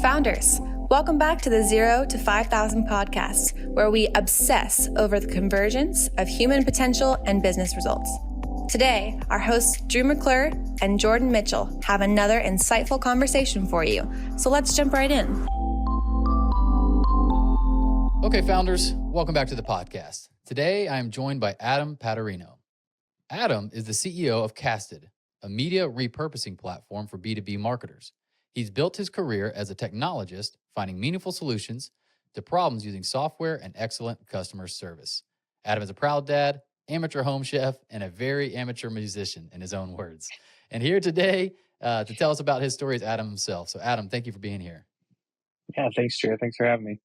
Founders, welcome back to the 0 to 5,000 podcast, where we obsess over the convergence of human potential and business results. Today, our hosts Drew McClure and Jordan Mitchell have another insightful conversation for you. So let's jump right in. Okay, founders, welcome back to the podcast. Today, I am joined by Adam Patarino. Adam is the CEO of Casted, a media repurposing platform for B2B marketers. He's built his career as a technologist, finding meaningful solutions to problems using software and excellent customer service. Adam is a proud dad, amateur home chef, and a very amateur musician, in his own words. And here today to tell us about his story is Adam himself. So Adam, thank you for being here. Yeah, thanks, Drew. Thanks for having me.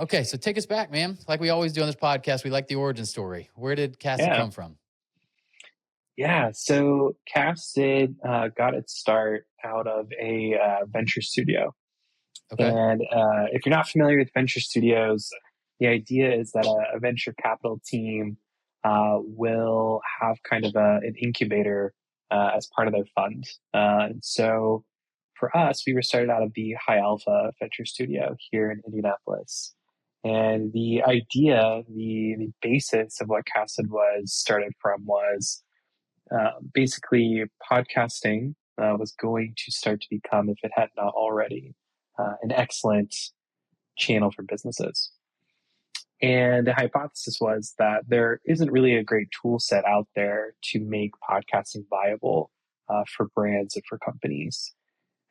Okay, so take us back, man. Like we always do on this podcast, we like the origin story. Where did Casted come from? Yeah, so Casted got its start out of a venture studio. Okay. And if you're not familiar with venture studios, the idea is that a venture capital team will have kind of an incubator as part of their fund. And so for us, we were started out of the High Alpha Venture Studio here in Indianapolis. And the idea, the basis of what Casted was started from was basically podcasting was going to start to become, if it had not already, an excellent channel for businesses. And the hypothesis was that there isn't really a great tool set out there to make podcasting viable for brands and for companies.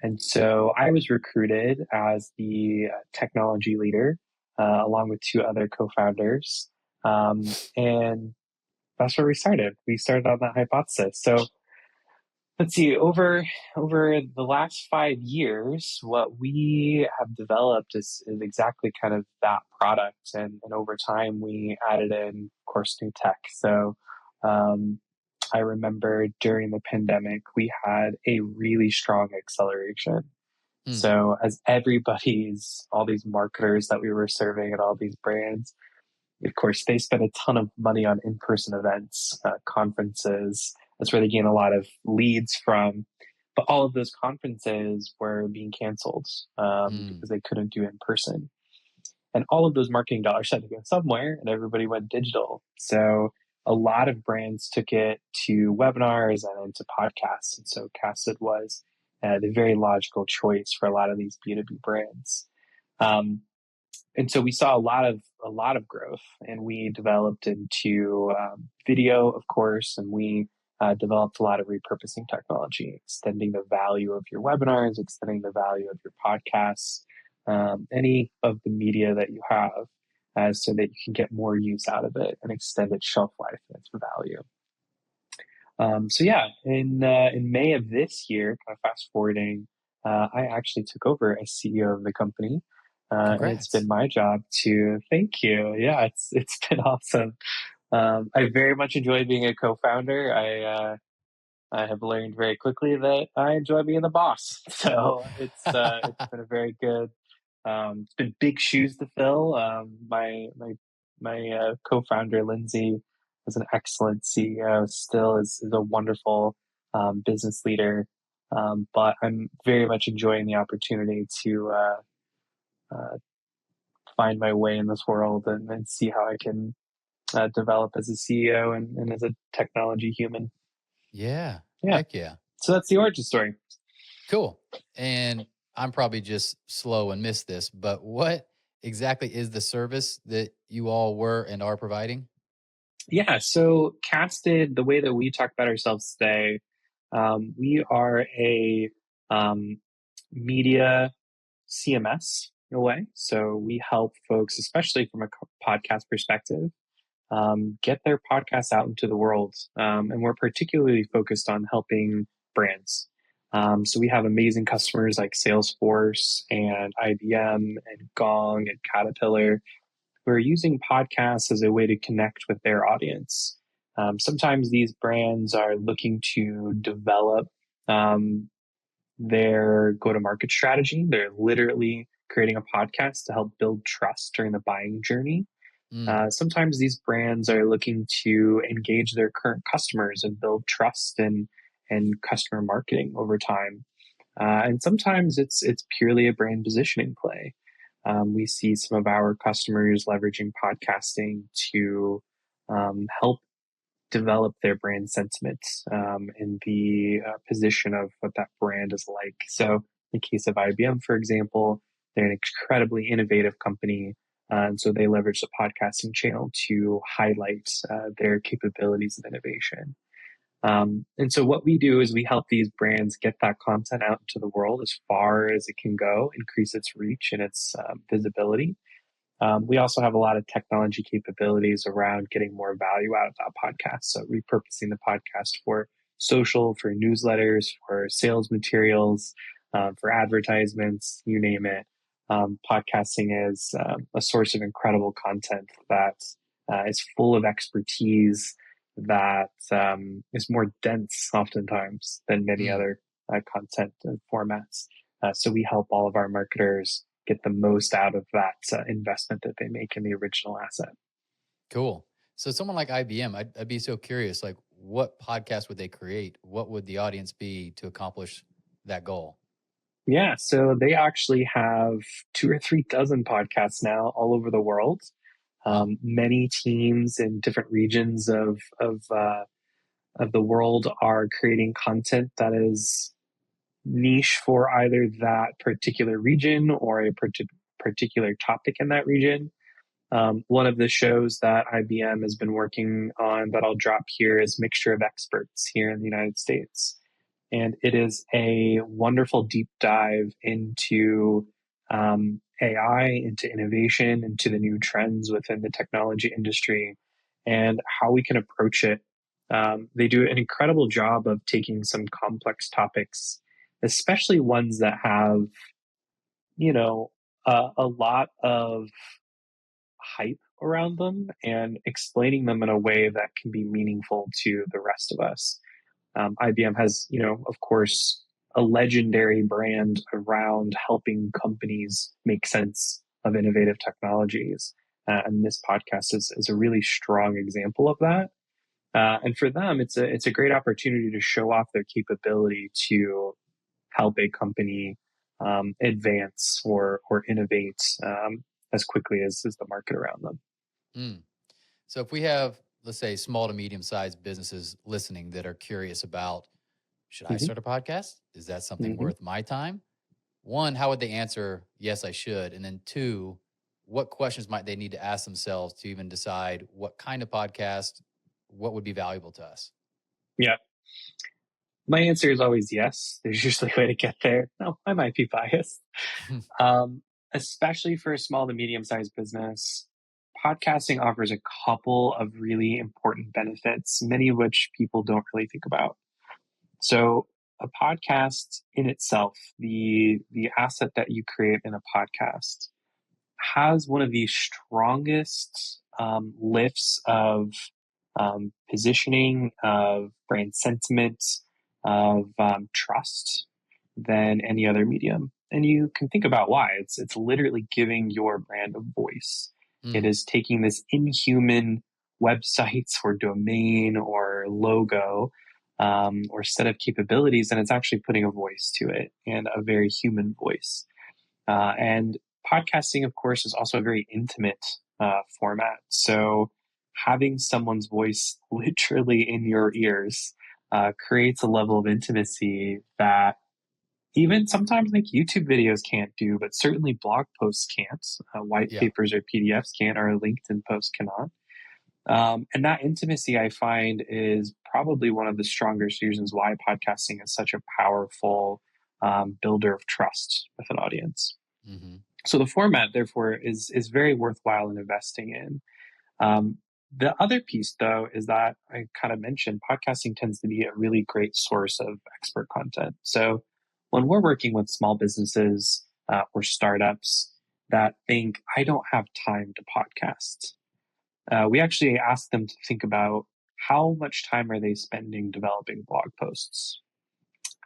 And so I was recruited as the technology leader along with two other co-founders. And that's where we started. We started on that hypothesis. So let's see, over the last 5 years, what we have developed is exactly kind of that product. And over time, we added in, of course, new tech. So I remember during the pandemic, we had a really strong acceleration. So as all these marketers that we were serving at all these brands, of course, they spend a ton of money on in-person events, conferences. That's where they gain a lot of leads from. But all of those conferences were being canceled because they couldn't do in person. And all of those marketing dollars had to go somewhere, and everybody went digital. So a lot of brands took it to webinars and into podcasts. And so Casted was the very logical choice for a lot of these B2B brands. And so we saw a lot of growth, and we developed into video, of course, and we developed a lot of repurposing technology, extending the value of your webinars, extending the value of your podcasts, any of the media that you have, so that you can get more use out of it and extend its shelf life and its value. In May of this year, kind of fast forwarding, I actually took over as CEO of the company. And it's been my job to thank you. Yeah, it's been awesome. I very much enjoy being a co-founder. I have learned very quickly that I enjoy being the boss. So it's been a very good. It's been big shoes to fill. My co-founder Lindsay is an excellent CEO. Still is a wonderful business leader. But I'm very much enjoying the opportunity to find my way in this world and see how I can develop as a CEO and as a technology human. Yeah. Heck yeah. So that's the origin story. Cool. And I'm probably just slow and missed this, but what exactly is the service that you all were and are providing? Yeah. So Casted, the way that we talk about ourselves today, we are a media CMS in a way. So we help folks, especially from a podcast perspective, get their podcasts out into the world. And we're particularly focused on helping brands. So we have amazing customers like Salesforce and IBM and Gong and Caterpillar who are using podcasts as a way to connect with their audience. Sometimes these brands are looking to develop their go-to-market strategy. They're literally creating a podcast to help build trust during the buying journey. Sometimes these brands are looking to engage their current customers and build trust and customer marketing over time. And sometimes it's purely a brand positioning play. We see some of our customers leveraging podcasting to help develop their brand sentiment and the position of what that brand is like. So, in the case of IBM, for example, they're an incredibly innovative company. And so they leverage the podcasting channel to highlight their capabilities of innovation. And so what we do is we help these brands get that content out into the world as far as it can go, increase its reach and its visibility. We also have a lot of technology capabilities around getting more value out of that podcast. So repurposing the podcast for social, for newsletters, for sales materials, for advertisements, you name it. Podcasting is a source of incredible content that is full of expertise that is more dense oftentimes than many other content formats. So we help all of our marketers get the most out of that investment that they make in the original asset. Cool. So someone like IBM, I'd be so curious, like what podcast would they create? What would the audience be to accomplish that goal? Yeah, so they actually have 2 or 3 dozen podcasts now all over the world. Many teams in different regions of the world are creating content that is niche for either that particular region or a particular topic in that region. One of the shows that IBM has been working on that I'll drop here is Mixture of Experts here in the United States. And it is a wonderful deep dive into AI, into innovation, into the new trends within the technology industry and how we can approach it. They do an incredible job of taking some complex topics, especially ones that have, a lot of hype around them and explaining them in a way that can be meaningful to the rest of us. IBM has, of course, a legendary brand around helping companies make sense of innovative technologies. And this podcast is a really strong example of that. And for them, it's a great opportunity to show off their capability to help a company advance or innovate as quickly as the market around them. So if we have, let's say, small to medium-sized businesses listening that are curious about, should I start a podcast? Is that something worth my time? One, how would they answer, yes, I should? And then two, what questions might they need to ask themselves to even decide what kind of podcast, what would be valuable to us? Yeah. My answer is always yes. There's usually a way to get there. No, I might be biased. Especially for a small to medium-sized business, podcasting offers a couple of really important benefits, many of which people don't really think about. So a podcast in itself, the asset that you create in a podcast, has one of the strongest lifts of positioning, of brand sentiment, of trust than any other medium. And you can think about why. It's literally giving your brand a voice. It is taking this inhuman website or domain or logo or set of capabilities, and it's actually putting a voice to it, and a very human voice. And podcasting, of course, is also a very intimate format. So having someone's voice literally in your ears creates a level of intimacy that even sometimes like YouTube videos can't do, but certainly blog posts can't. White papers or PDFs can't, or a LinkedIn post cannot. And that intimacy, I find, is probably one of the strongest reasons why podcasting is such a powerful builder of trust with an audience. So the format, therefore, is very worthwhile in investing in. The other piece, though, is that I kind of mentioned podcasting tends to be a really great source of expert content. So when we're working with small businesses or startups that think, I don't have time to podcast, we actually ask them to think about how much time are they spending developing blog posts?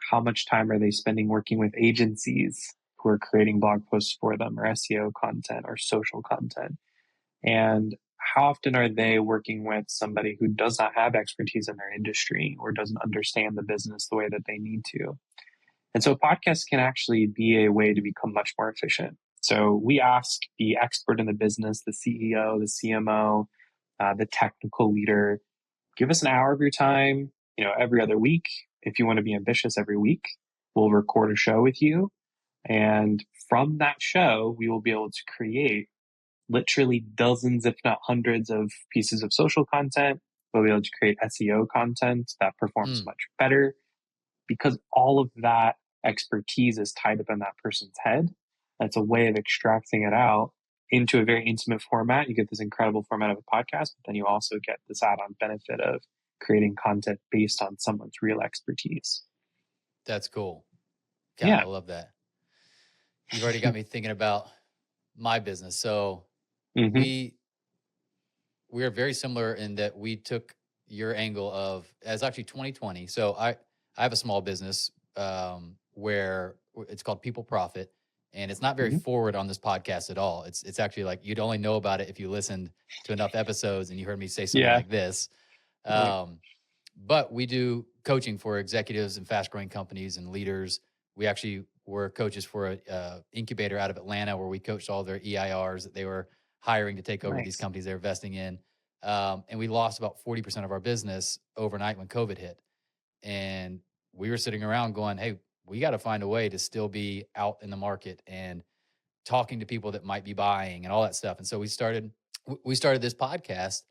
How much time are they spending working with agencies who are creating blog posts for them, or SEO content or social content? And how often are they working with somebody who does not have expertise in their industry or doesn't understand the business the way that they need to? And so podcasts can actually be a way to become much more efficient. So we ask the expert in the business, the CEO, the CMO, the technical leader, give us an hour of your time, every other week. If you want to be ambitious, every week, we'll record a show with you. And from that show, we will be able to create literally dozens, if not hundreds of pieces of social content. We'll be able to create SEO content that performs Mm, much better because all of that expertise is tied up in that person's head. That's a way of extracting it out into a very intimate format. You get this incredible format of a podcast, but then you also get this add-on benefit of creating content based on someone's real expertise. that's cool. God, I Yeah. love that. You've already got me thinking about my business. So Mm-hmm. we are very similar in that we took your angle of as actually 2020. So I have a small business where it's called People Profit, and it's not very Mm-hmm. forward on this podcast at all. It's actually like you'd only know about it if you listened to enough episodes and you heard me say something Yeah. like this. Right. But we do coaching for executives and fast growing companies and leaders. We actually were coaches for a incubator out of Atlanta where we coached all their EIRs that they were hiring to take over these Nice. companies they're investing in. And we lost about 40% of our business overnight when COVID hit. And we were sitting around going, hey, we got to find a way to still be out in the market and talking to people that might be buying and all that stuff. And so we started this podcast.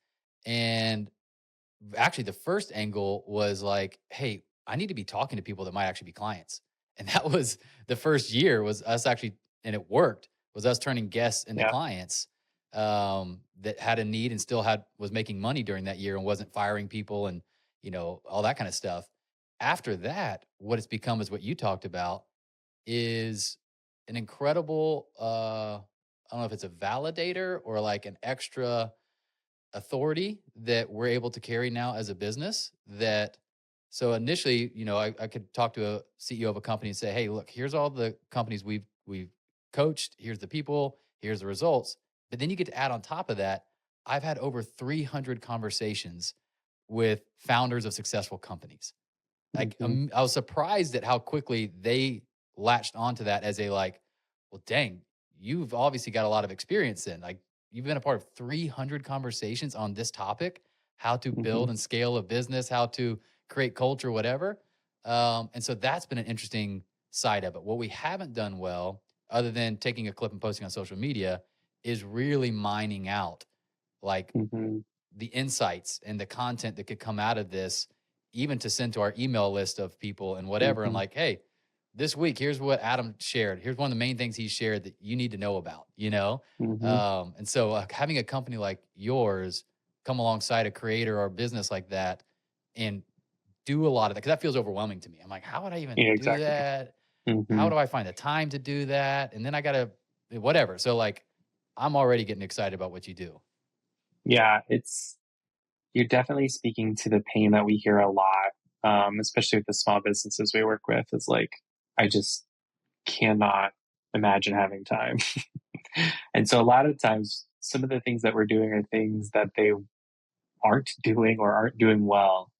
And actually the first angle was like, hey, I need to be talking to people that might actually be clients. And that was the first year was us actually, and it worked, was us turning guests into Yeah. clients that had a need and still was making money during that year and wasn't firing people and, all that kind of stuff. After that, what it's become is what you talked about is an incredible, I don't know if it's a validator or like an extra authority that we're able to carry now as a business that so initially, I could talk to a CEO of a company and say, hey, look, here's all the companies we've coached, here's the people, here's the results. But then you get to add on top of that, I've had over 300 conversations with founders of successful companies. Like Mm-hmm. I was surprised at how quickly they latched onto that as a like, well, dang, you've obviously got a lot of experience in like you've been a part of 300 conversations on this topic, how to Mm-hmm. build and scale a business, how to create culture, whatever. And so that's been an interesting side of it. What we haven't done well, other than taking a clip and posting on social media, is really mining out like Mm-hmm. the insights and the content that could come out of this, even to send to our email list of people and whatever. And Mm-hmm. like, hey, this week, here's what Adam shared. Here's one of the main things he shared that you need to know about, Mm-hmm. And so having a company like yours come alongside a creator or business like that and do a lot of that, because that feels overwhelming to me. I'm like, how would I even Yeah, do exactly. that? Mm-hmm. How do I find the time to do that? And then I got to, whatever. So like, I'm already getting excited about what you do. Yeah, you're definitely speaking to the pain that we hear a lot, especially with the small businesses we work with. Is like, I just cannot imagine having time. And so a lot of times, some of the things that we're doing are things that they aren't doing or aren't doing well.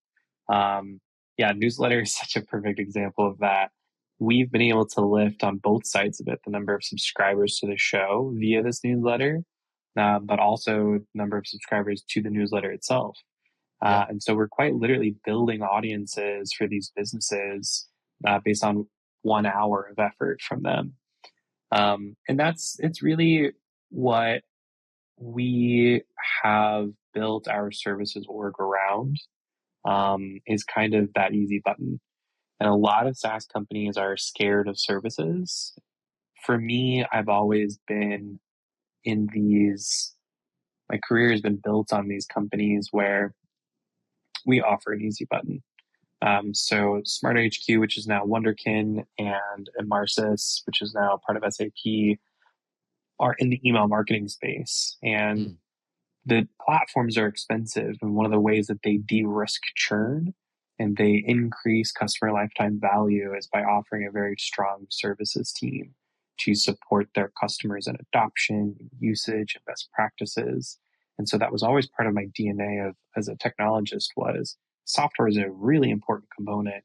Yeah, newsletter is such a perfect example of that. We've been able to lift on both sides of it the number of subscribers to the show via this newsletter, but also number of subscribers to the newsletter itself. Yeah. And so we're quite literally building audiences for these businesses based on 1 hour of effort from them. And it's really what we have built our services org around, is kind of that easy button. And a lot of SaaS companies are scared of services. For me, I've always been in my career has been built on these companies where we offer an easy button. So Smart HQ, which is now Wonderkin, and Emarsis, which is now part of SAP, are in the email marketing space. And Mm, the platforms are expensive. And one of the ways that they de-risk churn and they increase customer lifetime value is by offering a very strong services team to support their customers in adoption, usage, and best practices. And so that was always part of my DNA of as a technologist was software is a really important component,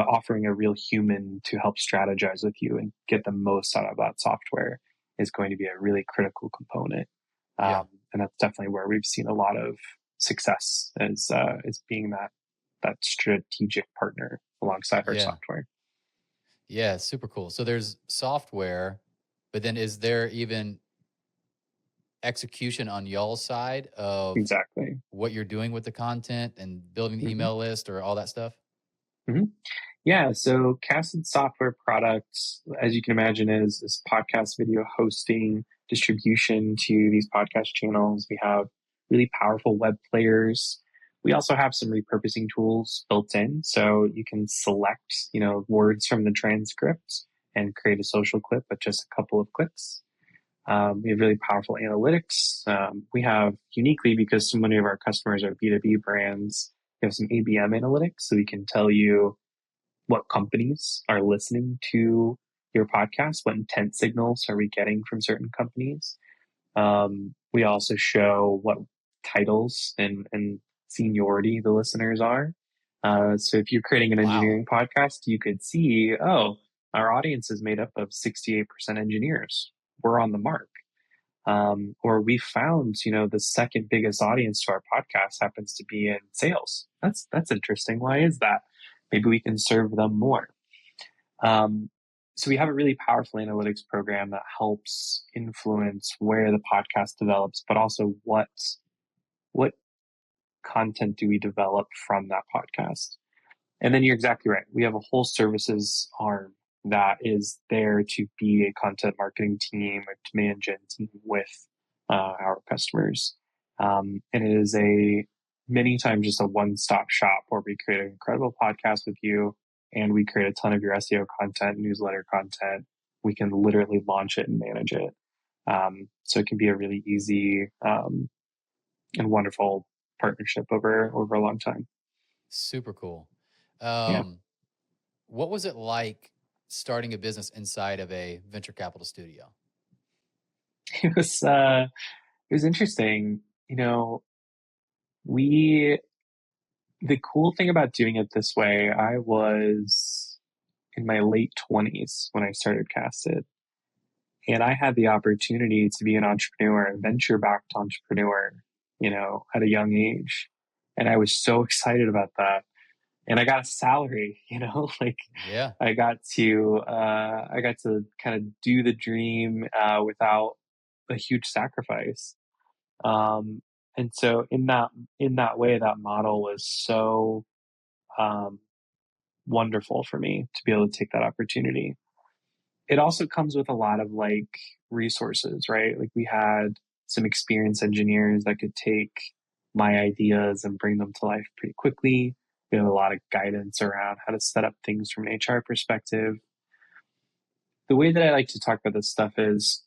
offering a real human to help strategize with you and get the most out of that software is going to be a really critical component. Yeah. And that's definitely where we've seen a lot of success as being that strategic partner alongside our Yeah. software. Yeah. Super cool. So there's software, but then is there even execution on y'all's side of Exactly. what you're doing with the content and building the hmm email list or all that stuff? hmm Yeah. So Casted software products, as you can imagine, is podcast video hosting, distribution to these podcast channels. We have really powerful web players. We also have some repurposing tools built in. So you can select, words from the transcript and create a social clip with just a couple of clicks. We have really powerful analytics. We have uniquely, because so many of our customers are B2B brands, we have some ABM analytics. So we can tell you what companies are listening to your podcast, what intent signals are we getting from certain companies. We also show what titles and seniority the listeners are. So if you're creating an Wow. engineering podcast, you could see, oh, our audience is made up of 68% engineers. We're on the mark. Or we found, the second biggest audience to our podcast happens to be in sales. That's interesting. Why is that? Maybe we can serve them more. So we have a really powerful analytics program that helps influence where the podcast develops, but also what content do we develop from that podcast. And then you're exactly right. We have a whole services arm that is there to be a content marketing team or demand gen team with our customers. And it is many times just a one-stop shop where we create an incredible podcast with you and we create a ton of your SEO content, newsletter content. We can literally launch it and manage it. So it can be a really easy and wonderful partnership over a long time. Super cool. Yeah. What was it like starting a business inside of a venture capital studio? It was interesting. We the cool thing about doing it this way, I was in my late 20s when I started Casted, and I had the opportunity to be an entrepreneur, a venture-backed entrepreneur, at a young age, and I was so excited about that. And I got a salary, like Yeah. I got to kind of do the dream without a huge sacrifice. Um, and so in that way, that model was so um, wonderful for me to be able to take that opportunity. It also comes with a lot of resources, right? Like we had some experienced engineers that could take my ideas and bring them to life pretty quickly. We have a lot of guidance around how to set up things from an HR perspective. The way that I like to talk about this stuff is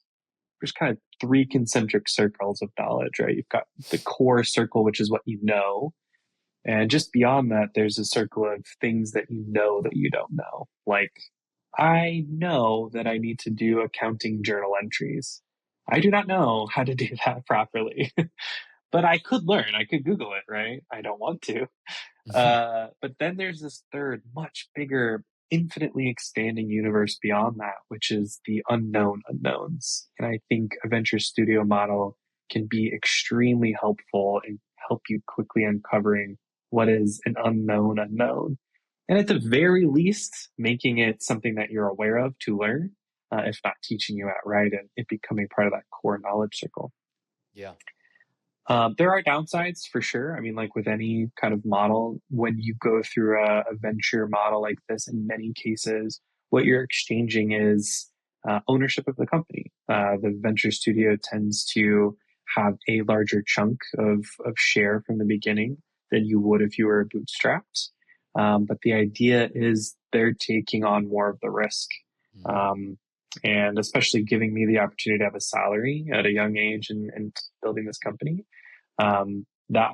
there's kind of three concentric circles of knowledge, right? You've got the core circle, which is what you know. And just beyond that, there's a circle of things that you know that you don't know. Like, I know that I need to do accounting journal entries. I do not know how to do that properly, but I could learn. I could Google it, right? I don't want to. But then there's this third, much bigger, infinitely expanding universe beyond that, which is the unknown unknowns. And I think a venture studio model can be extremely helpful in help you quickly uncovering what is an unknown unknown. And at the very least, making it something that you're aware of to learn, if not teaching you outright and it becoming part of that core knowledge circle. Yeah. There are downsides for sure. I mean, like with any kind of model, when you go through a venture model like this, in many cases, what you're exchanging is ownership of the company. The venture studio tends to have a larger chunk of share from the beginning than you would if you were bootstrapped. But the idea is they're taking on more of the risk. And especially giving me the opportunity to have a salary at a young age and building this company, that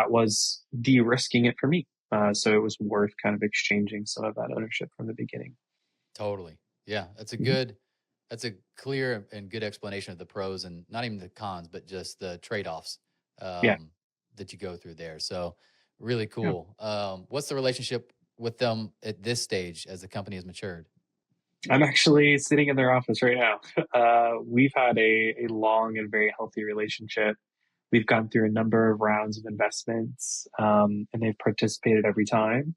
was de-risking it for me. So it was worth kind of exchanging some of that ownership from the beginning. Totally. Yeah. That's a clear and good explanation of the pros and not even the cons, but just the trade-offs Yeah. that you go through there. So really Yeah. cool. What's the relationship with them at this stage as the company has matured? I'm actually sitting in their office right now. We've had a long and very healthy relationship. We've gone through a number of rounds of investments, and they've participated every time.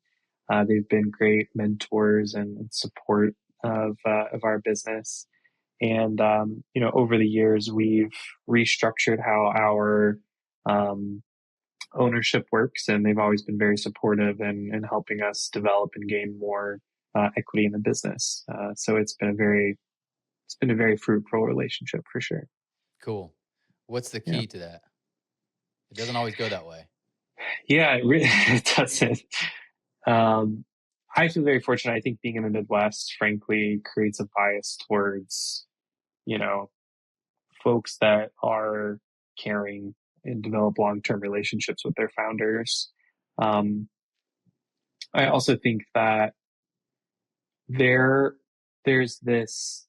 They've been great mentors and support of our business. And over the years, we've restructured how our ownership works, and they've always been very supportive in helping us develop and gain more equity in the business. So it's been a very fruitful relationship for sure. Cool. What's the Yeah. key to that? It doesn't always go that way. Yeah, it really it doesn't. I feel very fortunate. I think being in the Midwest, frankly, creates a bias towards, you know, folks that are caring and develop long-term relationships with their founders. Um, I also think that there's this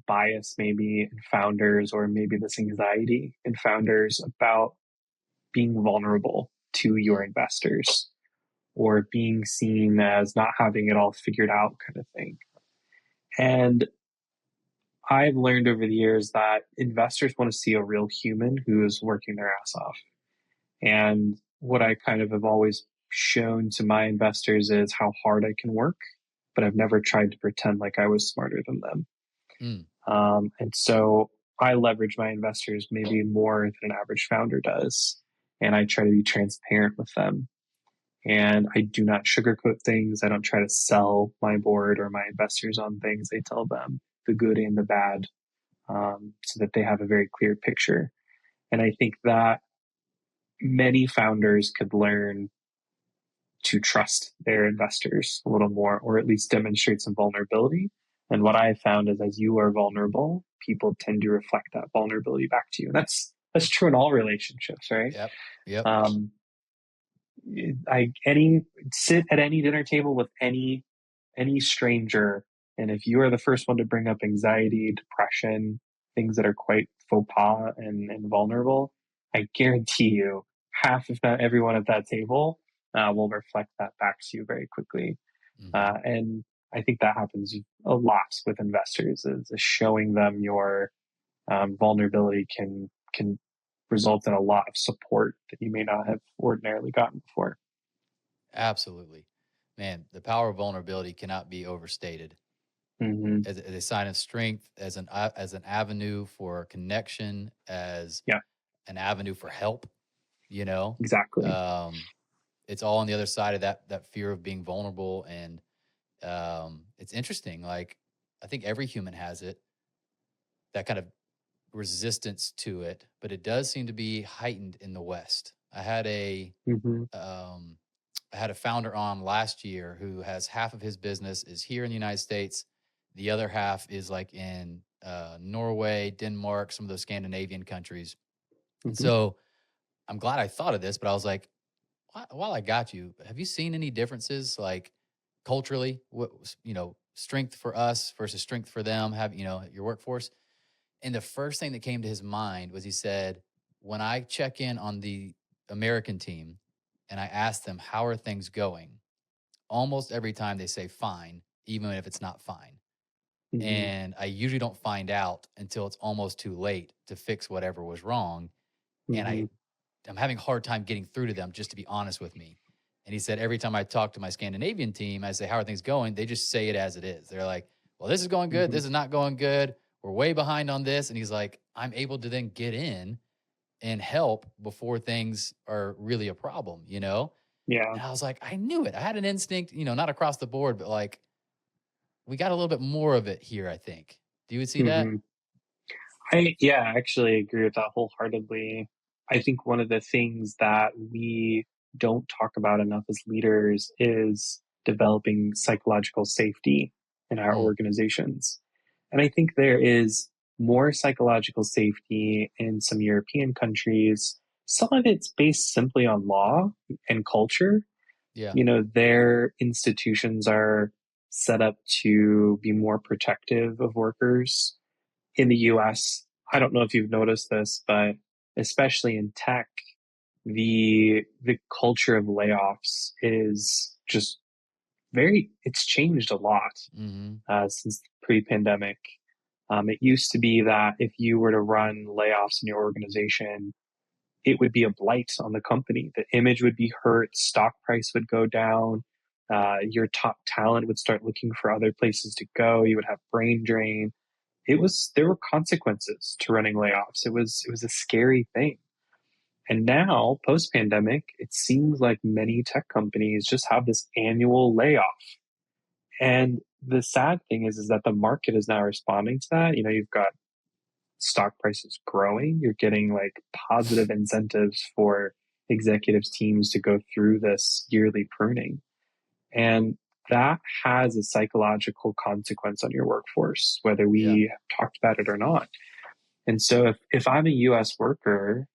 bias maybe in founders, or maybe this anxiety in founders about being vulnerable to your investors, or being seen as not having it all figured out kind of thing. And I've learned over the years that investors want to see a real human who is working their ass off. And what I kind of have always shown to my investors is how hard I can work, but I've never tried to pretend like I was smarter than them. And so I leverage my investors maybe more than an average founder does. And I try to be transparent with them. And I do not sugarcoat things. I don't try to sell my board or my investors on things. I tell them the good and the bad, so that they have a very clear picture. And I think that many founders could learn to trust their investors a little more, or at least demonstrate some vulnerability. And what I have found is, as you are vulnerable, people tend to reflect that vulnerability back to you. And that's true in all relationships, right? Yep. Sit at any dinner table with any stranger, and if you are the first one to bring up anxiety, depression, things that are quite faux pas and vulnerable, I guarantee you half, if not everyone at that table, will reflect that back to you very quickly. And I think that happens a lot with investors, is showing them your vulnerability can result in a lot of support that you may not have ordinarily gotten before. Absolutely. Man, the power of vulnerability cannot be overstated. As a sign of strength, as an avenue for connection, as an avenue for help, Exactly. It's all on the other side of that fear of being vulnerable. And it's interesting. Like, I think every human has it, that kind of resistance to it, but it does seem to be heightened in the West. I had a founder on last year who has half of his business is here in the United States. The other half is like in Norway, Denmark, some of those Scandinavian countries. And so I'm glad I thought of this, but I was like, while I got you, have you seen any differences, like culturally, strength for us versus strength for them, your workforce? And the first thing that came to his mind was, he said, when I check in on the American team and I ask them, how are things going? Almost every time they say fine, even if it's not fine. And I usually don't find out until it's almost too late to fix whatever was wrong. And I'm having a hard time getting through to them, just to be honest with me. And he said, every time I talk to my Scandinavian team, I say, how are things going? They just say it as it is. They're like, well, this is going good. This is not going good. We're way behind on this. And he's like, I'm able to then get in and help before things are really a problem, Yeah. And I was like, I knew it. I had an instinct, not across the board, but like, we got a little bit more of it here, I think. Do you see that? I actually agree with that wholeheartedly. I think one of the things that we don't talk about enough as leaders is developing psychological safety in our organizations. And I think there is more psychological safety in some European countries. Some of it's based simply on law and culture. Yeah. Their institutions are set up to be more protective of workers. In the US, I don't know if you've noticed this, but especially in tech, the culture of layoffs is just it's changed a lot since pre-pandemic. It used to be that if you were to run layoffs in your organization, it would be a blight on the company. The image would be hurt, stock price would go down, your top talent would start looking for other places to go. You would have brain drain. There were consequences to running layoffs. It was a scary thing. And now, post pandemic, it seems like many tech companies just have this annual layoff. And the sad thing is that the market is now responding to that. You've got stock prices growing. You're getting like positive incentives for executives teams to go through this yearly pruning. And that has a psychological consequence on your workforce, whether we have talked about it or not. And so if I'm a US worker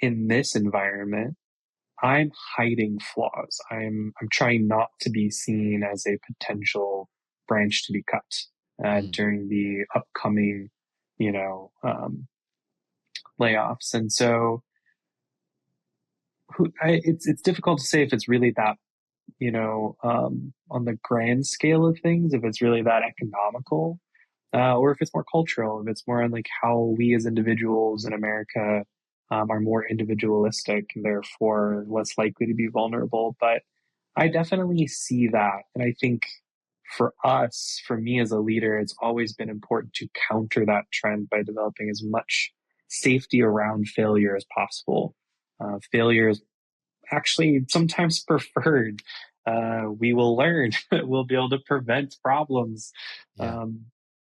in this environment, I'm hiding flaws. I'm trying not to be seen as a potential branch to be cut during the upcoming, layoffs. And so it's difficult to say if it's really that, on the grand scale of things, if it's really that economical, or if it's more cultural, if it's more on like how we as individuals in America are more individualistic and therefore less likely to be vulnerable. But I definitely see that. And I think for me as a leader, it's always been important to counter that trend by developing as much safety around failure as possible. Failure is actually sometimes preferred. We will learn. We'll be able to prevent problems.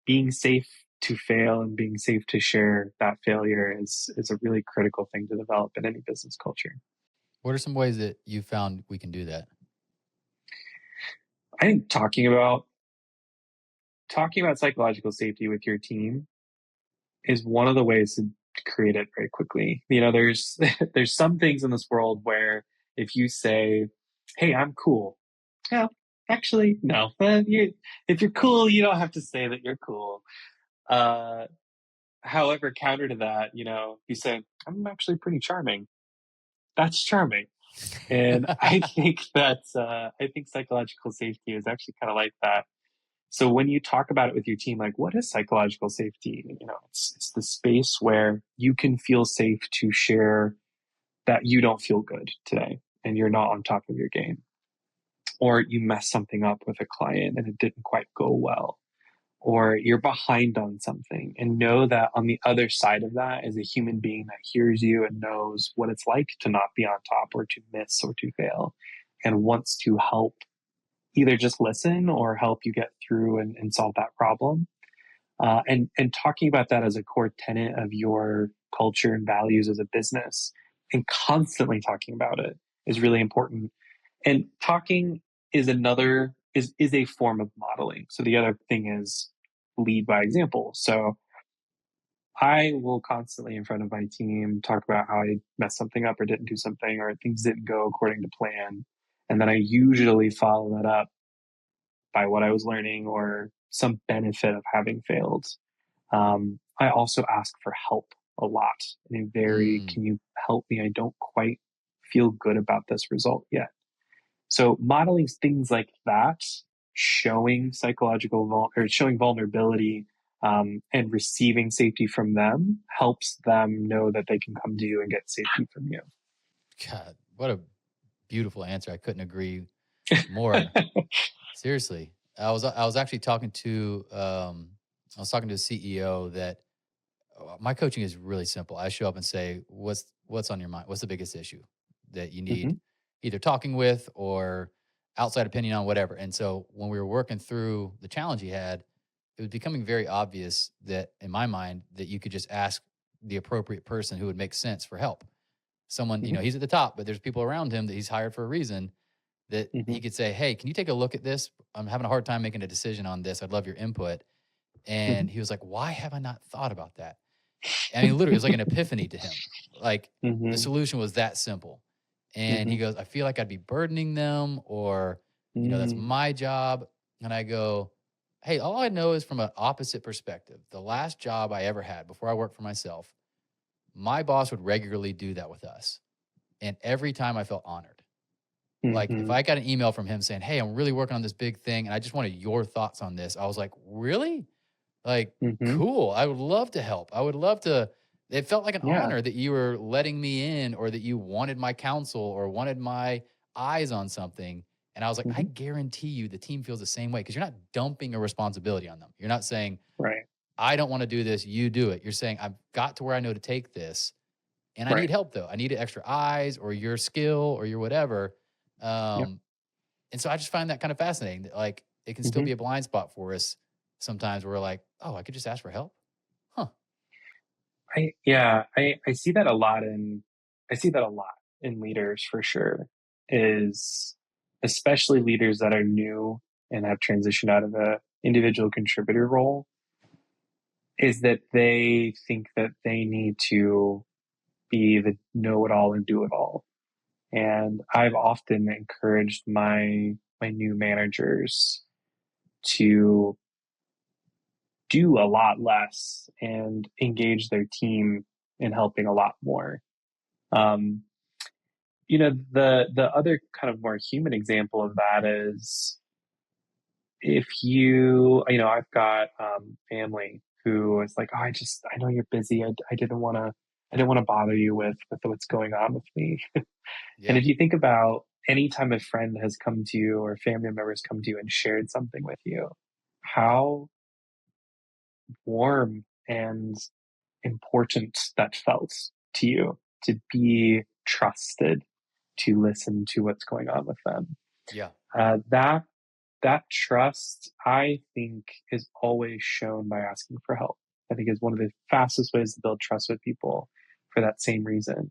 Being safe to fail and being safe to share that failure is a really critical thing to develop in any business culture. What are some ways that you found we can do that? I think talking about psychological safety with your team is one of the ways to create it very quickly. There's some things in this world where if you say, "Hey, I'm cool," well, actually, no. If you're cool, you don't have to say that you're cool. However, counter to that, you say, "I'm actually pretty charming." That's charming. And I think psychological safety is actually kind of like that. So when you talk about it with your team, like, what is psychological safety? It's the space where you can feel safe to share that you don't feel good today and you're not on top of your game. Or you mess something up with a client and it didn't quite go well. Or you're behind on something, and know that on the other side of that is a human being that hears you and knows what it's like to not be on top or to miss or to fail and wants to help either just listen or help you get through and solve that problem. And talking about that as a core tenet of your culture and values as a business and constantly talking about it is really important. And talking is a form of modeling. So the other thing is lead by example. So I will constantly in front of my team talk about how I messed something up or didn't do something or things didn't go according to plan. And then I usually follow that up by what I was learning or some benefit of having failed. I also ask for help a lot. Can you help me? I don't quite feel good about this result yet. So modeling things like that, showing showing vulnerability, and receiving safety from them helps them know that they can come to you and get safety from you. God, what a beautiful answer. I couldn't agree more. Seriously. I was actually talking to a CEO that my coaching is really simple. I show up and say, what's on your mind? What's the biggest issue that you need either talking with or outside opinion on, whatever. And so when we were working through the challenge he had, it was becoming very obvious that in my mind that you could just ask the appropriate person who would make sense for help. Someone, he's at the top, but there's people around him that he's hired for a reason that he could say, "Hey, can you take a look at this? I'm having a hard time making a decision on this. I'd love your input." And he was like, "Why have I not thought about that?" I mean, literally, it was like an epiphany to him. Like the solution was that simple. And he goes, "I feel like I'd be burdening them or, that's my job." And I go, "Hey, all I know is from an opposite perspective. The last job I ever had before I worked for myself, my boss would regularly do that with us. And every time I felt honored. Like if Mm-hmm. I got an email from him saying, "Hey, I'm really working on this big thing and I just wanted your thoughts on this." I was like, "Really? Like, Mm-hmm. cool. I would love to help. I would love to." It felt like an Yeah. honor that you were letting me in or that you wanted my counsel or wanted my eyes on something. And I was like, I Mm-hmm. guarantee you the team feels the same way because you're not dumping a responsibility on them. You're not saying, Right. I don't want to do this, you do it. You're saying, I've got to where I know to take this and I need Right. help though. I need extra eyes or your skill or your whatever. Yep. Um, and so I just find that kind of fascinating that like it can still Mm-hmm. be a blind spot for us sometimes where we're like, oh, I could just ask for help. Huh. I see that a lot in leaders for sure, is especially leaders that are new and have transitioned out of a individual contributor role, is that they think that they need to be the know it all and do it all. And I've often encouraged my new managers to do a lot less and engage their team in helping a lot more. Um, the other kind of more human example of that is if I've got family who is like, oh, I know you're busy. I didn't want to bother you with what's going on with me. And Yeah. if you think about any time a friend has come to you or family members come to you and shared something with you, how warm and important that felt to you to be trusted to listen to what's going on with them. Yeah. That trust, I think, is always shown by asking for help. I think is one of the fastest ways to build trust with people for that same reason.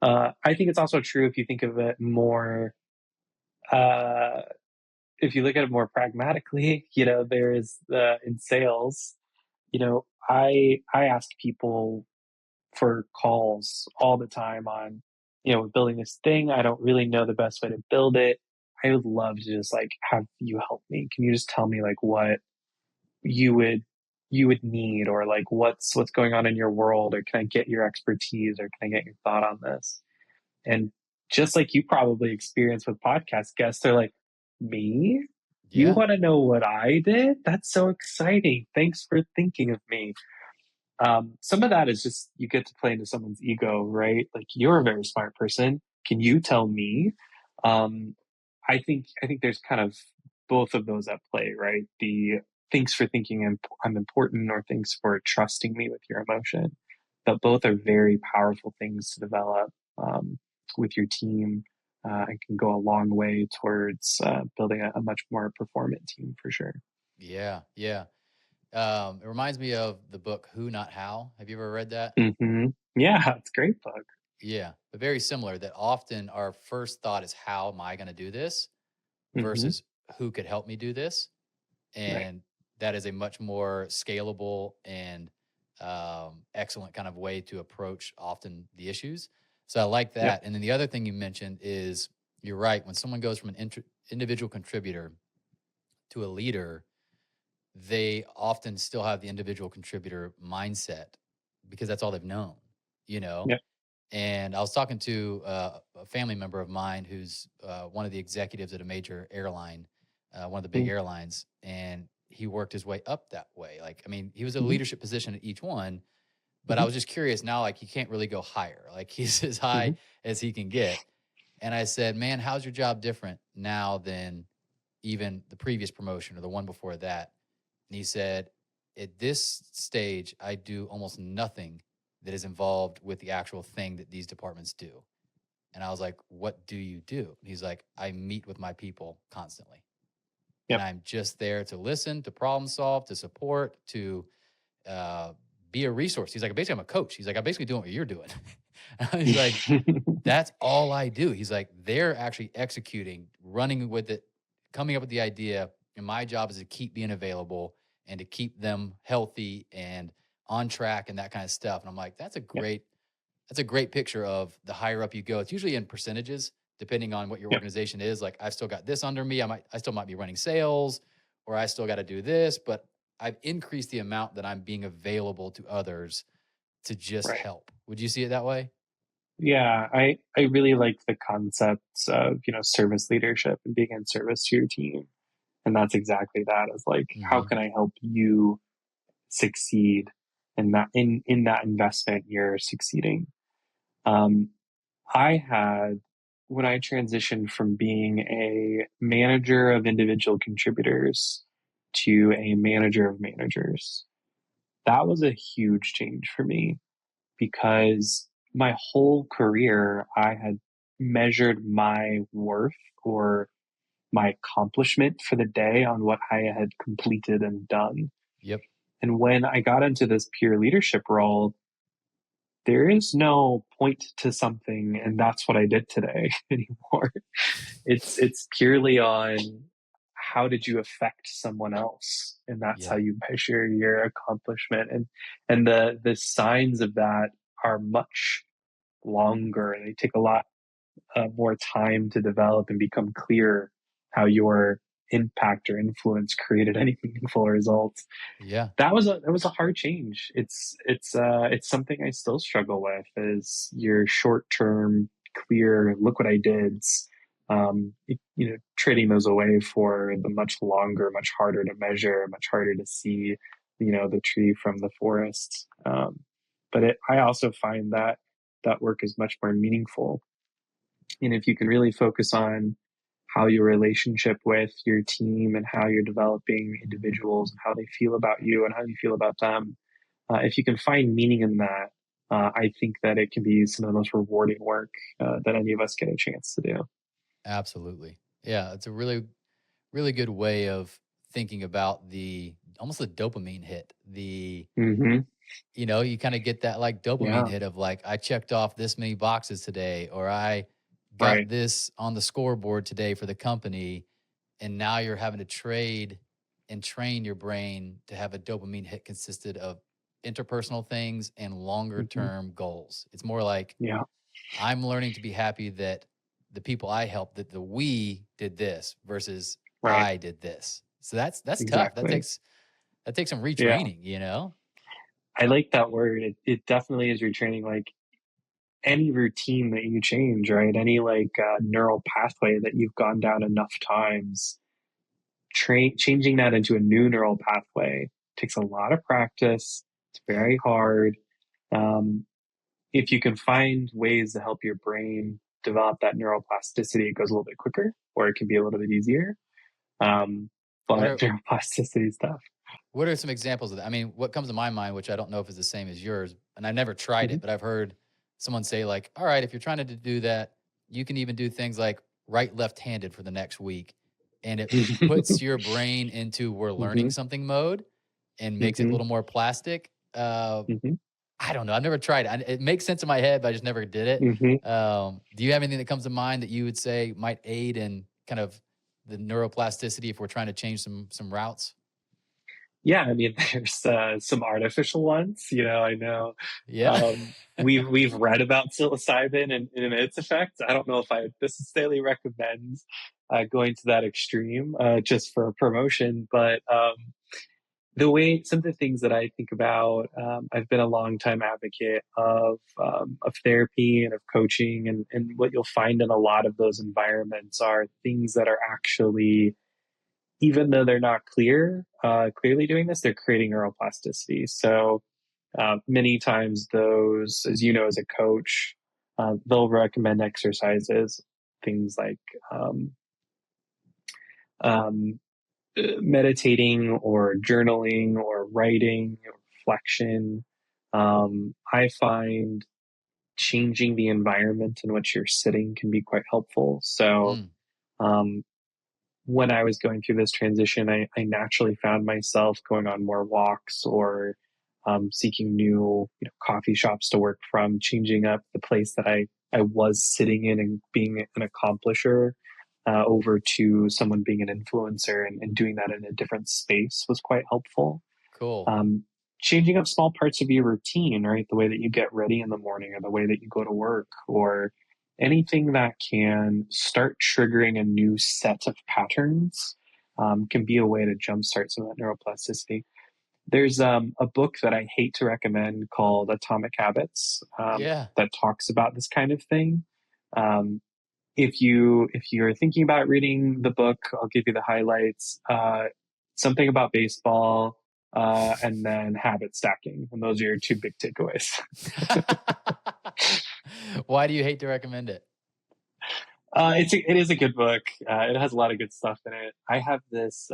I think it's also true if you think of it more, uh, if you look at it more pragmatically, there is in sales, I ask people for calls all the time on, building this thing. I don't really know the best way to build it. I would love to just like have you help me. Can you just tell me like what you would you would need, or like what's going on in your world, or can I get your expertise, or can I get your thought on this? And just like you probably experienced with podcast guests, they're like, me? You Yeah. want to know what I did? That's so exciting. Thanks for thinking of me. Some of that is just you get to play into someone's ego, right? Like you're a very smart person. Can you tell me? Um, I think there's kind of both of those at play, right? The thanks for thinking I'm important, or thanks for trusting me with your emotion. But both are very powerful things to develop with your team, and can go a long way towards building a much more performant team for sure. Yeah. Yeah. It reminds me of the book Who Not How. Have you ever read that? Hmm. Yeah, it's a great book. Yeah, but very similar that often our first thought is how am I going to do this Hmm. versus who could help me do this? Right. And that is a much more scalable and excellent kind of way to approach often the issues. So I like Yep. that. And then the other thing you mentioned is you're right. When someone goes from an individual contributor to a leader, they often still have the individual contributor mindset because that's all they've known, you know? Yep. And I was talking to a family member of mine who's one of the executives at a major airline, one of the big airlines, and he worked his way up that way. Like, I mean, he was a Mm-hmm. leadership position at each one, but I Hmm. was just curious now, like, he can't really go higher. Like, he's as high Hmm. as he can get. And I said, man, how's your job different now than even the previous promotion or the one before that? And he said, at this stage, I do almost nothing that is involved with the actual thing that these departments do. And I was like, what do you do? And he's like, I meet with my people constantly. And Yep. I'm just there to listen, to problem solve, to support, to uh, be a resource. He's like, basically, I'm a coach. He's like, I'm basically doing what you're doing. He's like, that's all I do. He's like, they're actually executing, running with it, coming up with the idea. And my job is to keep being available and to keep them healthy and on track and that kind of stuff. And I'm like, Yep. that's a great picture of the higher up you go. It's usually in percentages, depending on what your Yep. organization is. Like I've still got this under me. I still might be running sales, or I still got to do this, but I've increased the amount that I'm being available to others to just Right. help. Would you see it that way? Yeah, I really like the concepts of, service leadership and being in service to your team. And that's exactly that, is like, how Hmm. can I help you succeed in that investment you're succeeding? Um, I had, when I transitioned from being a manager of individual contributors to a manager of managers, that was a huge change for me, because my whole career I had measured my worth or my accomplishment for the day on what I had completed and done. Yep. And when I got into this peer leadership role, there is no point to something and that's what I did today anymore. It's purely on, how did you affect someone else? And that's how Yeah. you measure your accomplishment. And the signs of that are much longer, and they take a lot more time to develop and become clear how your impact or influence created any meaningful results. Yeah. That was a hard change. It's something I still struggle with, is your short term clear look what I did, trading those away for the much longer, much harder to measure, much harder to see, the tree from the forest. I also find that that work is much more meaningful. And if you can really focus on how your relationship with your team and how you're developing individuals and how they feel about you and how you feel about them, if you can find meaning in that, I think that it can be some of the most rewarding work that any of us get a chance to do. Absolutely. Yeah. It's a really, really good way of thinking about the almost the dopamine hit. Hmm. You kind of get that like dopamine Yeah, hit of like, I checked off this many boxes today, or I got right. this on the scoreboard today for the company. And now you're having to trade and train your brain to have a dopamine hit consisted of interpersonal things and longer Hmm. term goals. It's more like, Yeah, I'm learning to be happy that the people I helped, that the we did this versus right. I did this. So that's tough. Exactly. That takes some Yeah. retraining. I like that word. It definitely is retraining. Like, any routine that you change, right? Any like neural pathway that you've gone down enough times, changing that into a new neural pathway takes a lot of practice. It's Yep. very hard. Um, if you can find ways to help your brain develop that neuroplasticity, it goes a little bit quicker, or it can be a little bit easier. Um, What but are neuroplasticity is tough. what are some examples of that? I mean, what comes to my mind, which I don't know if it's the same as yours, and I never tried Hmm. it, but I've heard someone say like, all right, if you're trying to do that, you can even do things like right left-handed for the next week. And it puts your brain into we're learning Hmm. something mode and makes it a Hmm. little more plastic. Hmm. I don't know. I've never tried it. It makes sense in my head, but I just never did it. Hmm. Do you have anything that comes to mind that you would say might aid in kind of the neuroplasticity if we're trying to change some routes? Yeah, I mean, there's some artificial ones. I know Yeah. we've read about psilocybin and its effects. I don't know if I necessarily recommend going to that extreme just for promotion, but some of the things that I think about, I've been a long time advocate of therapy and of coaching, and what you'll find in a lot of those environments are things that are actually, even though they're not clearly doing this, they're creating neuroplasticity. So many times those, as you know, as a coach, they'll recommend exercises, things like um, um, meditating or journaling or writing or reflection. I find changing the environment in which you're sitting can be quite helpful. So Mm, um, when I was going through this transition, I naturally found myself going on more walks or seeking new, coffee shops to work from, changing up the place that I was sitting in and being an accomplisher over to someone being an influencer, and doing that in a different space was quite helpful. cool. Um, Changing up small parts of your routine, right? The way that you get ready in the morning, or the way that you go to work, or anything that can start triggering a new set of patterns, can be a way to jumpstart some of that neuroplasticity. There's a book that I hate to recommend called Atomic Habits, Yeah. that talks about this kind of thing. Um, if you're thinking about reading the book, I'll give you the highlights. Something about baseball, and then habit stacking, and those are your two big takeaways. Why do you hate to recommend it? It is a good book. It has a lot of good stuff in it. I have this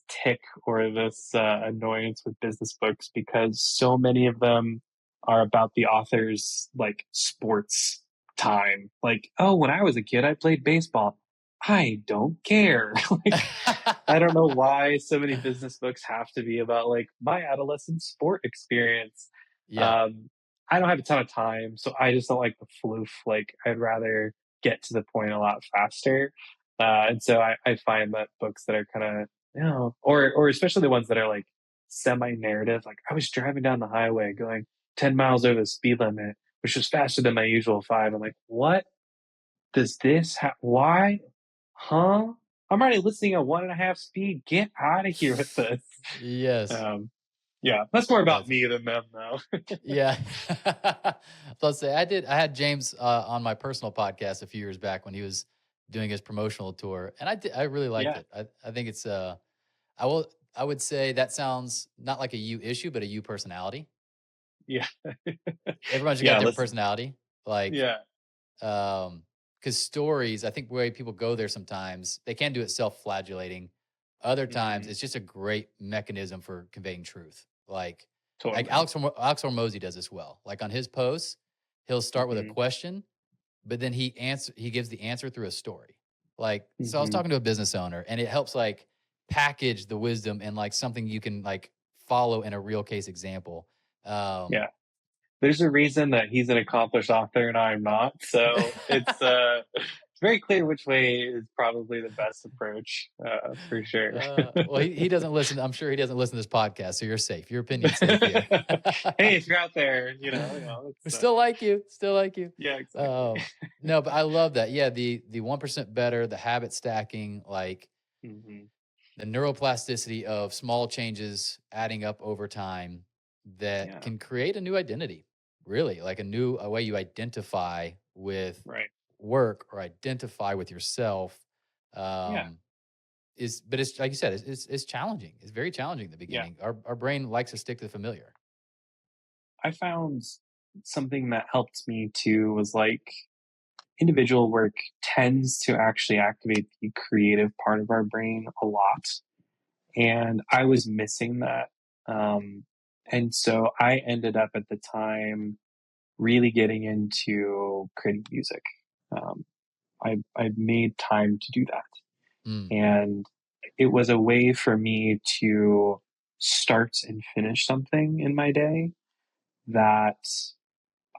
tick or this annoyance with business books because so many of them are about the author's like sports time. Like, oh, when I was a kid, I played baseball. I don't care. Like, I don't know why so many business books have to be about like my adolescent sport experience. Yeah. Um, I don't have a ton of time, so I just don't like the floof. Like, I'd rather get to the point a lot faster. And so I find that books that are kind of, or especially the ones that are like semi-narrative. Like, I was driving down the highway going 10 miles over the speed limit, which was faster than my usual 5. I'm like, what does this why? Huh? I'm already listening at 1.5 speed. Get out of here with this. Yes. Um, yeah, that's more about That's me than them, though. yeah. Let's say I had James on my personal podcast a few years back when he was doing his promotional tour, and I really liked Yeah, it. I think it's I would say that sounds not like a you issue, but a you personality. yeah, Everyone's got a yeah. different Listen, personality. Like, yeah, because stories, I think where people go there sometimes, they can do it self-flagellating. Other times, hmm it's just a great mechanism for conveying truth. Like totally. Alex Hormozy does this well. Like on his posts, he'll start with a hmm question, but then he gives the answer through a story. Like, so I was hmm talking to a business owner, and it helps like package the wisdom and like something you can like follow in a real case example. Um, Yeah. There's a reason that he's an accomplished author and I'm not. So it's very clear which way is probably the best approach, for sure. well, he doesn't listen. I'm sure he doesn't listen to this podcast, so you're safe. Your opinion's safe here. Hey, if you're out there, We it's still like you. Still like you. yeah, exactly. No, but I love that. Yeah, the 1% better, the habit stacking, like hmm the neuroplasticity of small changes adding up over time that Yeah, can create a new identity. Really, like a way you identify with right. work or identify with yourself. Yeah, Um, but it's like you said, it's challenging. It's very challenging in the yeah. beginning. Our brain likes to stick to the familiar. I found something that helped me too was like individual work tends to actually activate the creative part of our brain a lot. And I was missing that. And so I ended up at the time really getting into creating music. Um, I made time to do that. Mm, And it was a way for me to start and finish something in my day that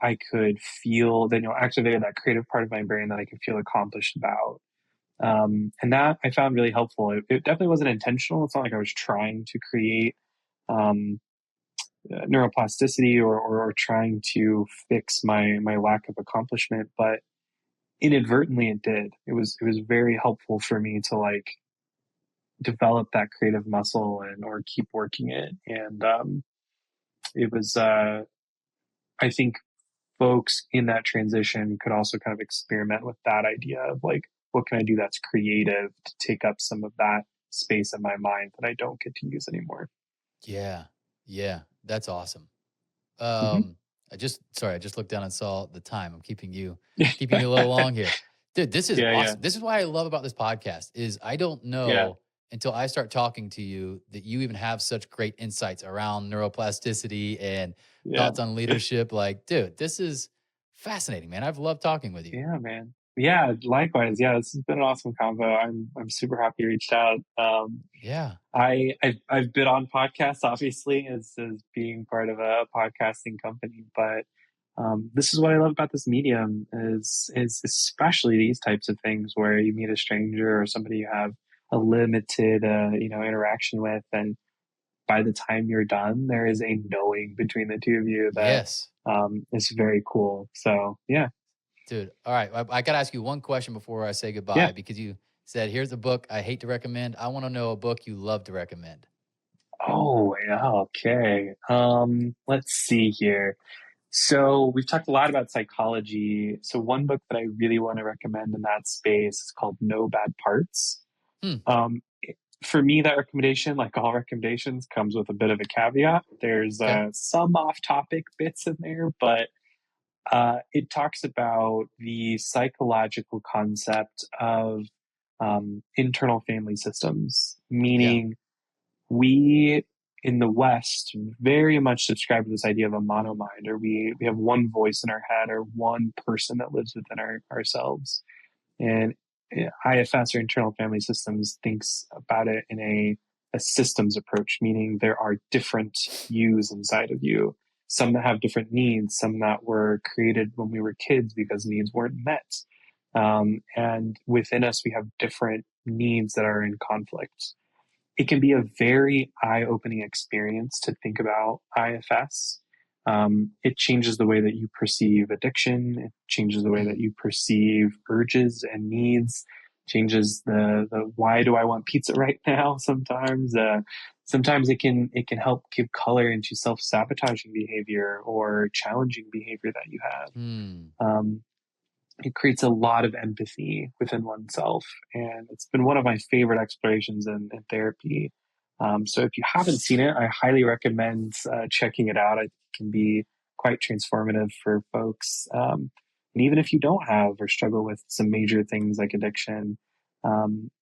I could feel, that, activated that creative part of my brain that I could feel accomplished about. And that I found really helpful. It definitely wasn't intentional. It's not like I was trying to create um, neuroplasticity or trying to fix my lack of accomplishment, but inadvertently it did. It was very helpful for me to like develop that creative muscle and or keep working it. And it was I think folks in that transition could also kind of experiment with that idea of like, what can I do that's creative to take up some of that space in my mind that I don't get to use anymore. yeah, yeah, that's awesome. hmm I just looked down and saw the time. I'm keeping you a little long here. Dude, this is yeah, yeah, awesome. This is why I love about this podcast is I don't yeah, know until I start talking to you that you even have such great insights around neuroplasticity and yeah, thoughts on leadership. Like, dude, this is fascinating, man. I've loved talking with you. yeah, man. Yeah, likewise. Yeah, this has been an awesome convo. I'm super happy you reached out. Yeah. I've been on podcasts, obviously, as being part of a podcasting company, but this is what I love about this medium is especially these types of things where you meet a stranger or somebody you have a limited interaction with, and by the time you're done, there is a knowing between the two of you that Yes. is very cool. So yeah, Dude. All right. I got to ask you one question before I say yeah. goodbye because you said, here's a book I hate to recommend. I want to know a book you love to recommend. Oh, yeah, okay. Let's see here. So we've talked a lot about psychology. So one book that I really want to recommend in that space is called No Bad Parts. Hmm. For me, that recommendation, like all recommendations, comes with a bit of a caveat. There's Okay. some off-topic bits in there, but it talks about the psychological concept of internal family systems, Yeah. meaning we in the West very much subscribe to this idea of a monomind, or we have one voice in our head or one person that lives within ourselves. And IFS, or internal family systems, thinks about it in a systems approach, meaning there are different yous inside of you. Some that have different needs, some that were created when we were kids because needs weren't met. And within us, we have different needs that are in conflict. It can be a very eye-opening experience to think about IFS. It changes the way that you perceive addiction. It changes the way that you perceive urges and needs. Changes the why do I want pizza right now? Sometimes it can help give color into self-sabotaging behavior or challenging behavior that you have. It creates a lot of empathy within oneself. And it's been one of my favorite explorations in therapy. So if you haven't seen it, I highly recommend checking it out. It can be quite transformative for folks. And even if you don't have or struggle with some major things like addiction,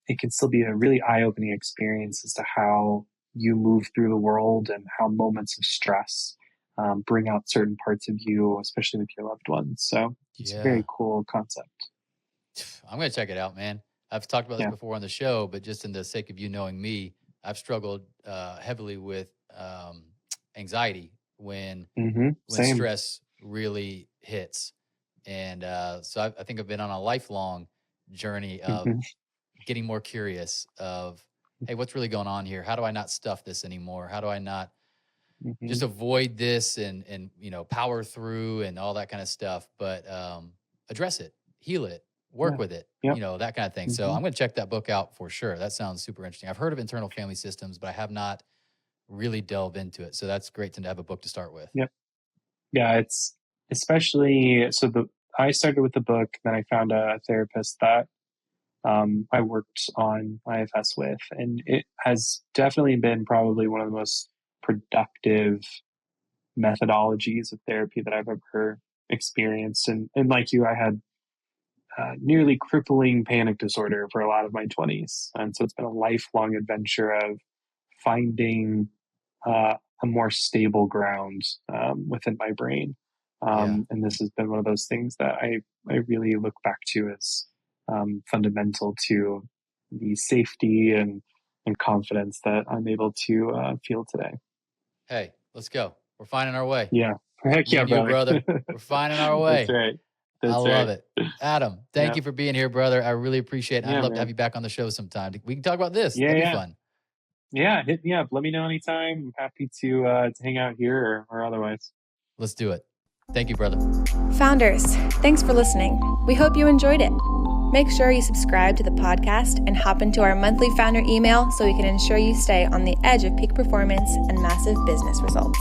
it can still be a really eye-opening experience as to how you move through the world and how moments of stress bring out certain parts of you, especially with your loved ones. So it's a very cool concept. I'm going to check it out, man. I've talked about this Yeah. before on the show, but just in the sake of you knowing me, I've struggled heavily with anxiety when Same. stress really hits. And so I think I've been on a lifelong journey of getting more curious of, hey, what's really going on here? How do I not stuff this anymore? How do I not just avoid this and power through and all that kind of stuff, but address it, heal it, work with it, that kind of thing. So I'm going to check that book out for sure. That sounds super interesting. I've heard of internal family systems, but I have not really delved into it. So that's great to have a book to start with. Yep. Yeah, it's especially, I started with the book, then I found a therapist that I worked on IFS with, and it has definitely been probably one of the most productive methodologies of therapy that I've ever experienced. And like you, I had nearly crippling panic disorder for a lot of my 20s. And so it's been a lifelong adventure of finding a more stable ground within my brain. And this has been one of those things that I really look back to as fundamental to the safety and confidence that I'm able to feel today. Hey, let's go. We're finding our way. Yeah. Heck yeah, brother. We're finding our way. That's right. I love it. Adam, thank you for being here, brother. I really appreciate it. I'd love to have you back on the show sometime. We can talk about this. That'd be fun. Yeah, hit me up. Let me know anytime. I'm happy to hang out here or otherwise. Let's do it. Thank you, brother. Founders, thanks for listening. We hope you enjoyed it. Make sure you subscribe to the podcast and hop into our monthly founder email so we can ensure you stay on the edge of peak performance and massive business results.